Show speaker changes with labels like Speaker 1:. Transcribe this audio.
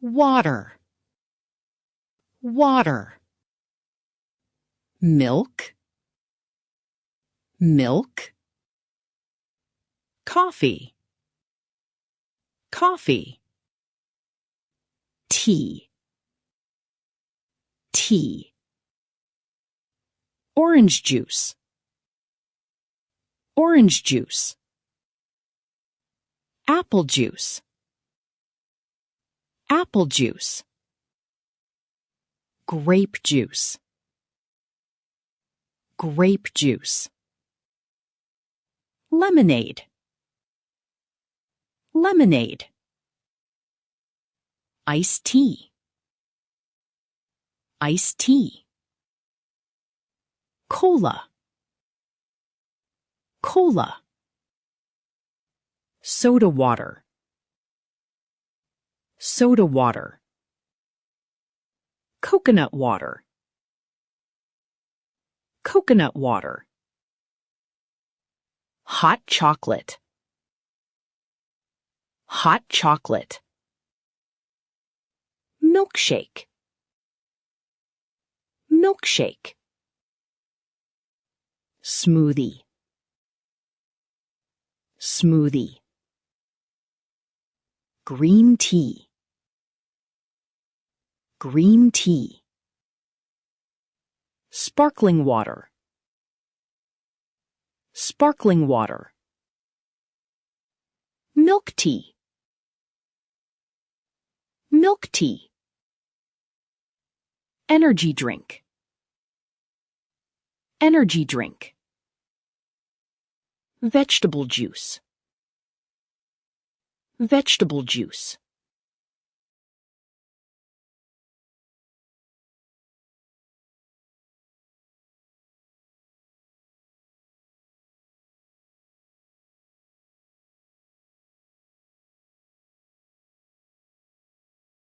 Speaker 1: water, water. Milk, milk. Coffee, coffee. Tea, tea. Orange juice, orange juice. Apple juice, apple juice. Grape juice, grape juice. Lemonade, lemonade. Iced tea, iced tea. Cola, cola. Soda water, soda water. Coconut water, coconut water. Hot chocolate, hot chocolate. Milkshake, milkshake. Smoothie, smoothie. Green tea, green tea. Sparkling water, sparkling water. Milk tea, milk tea. Energy drink, energy drink. Vegetable juice, vegetable juice.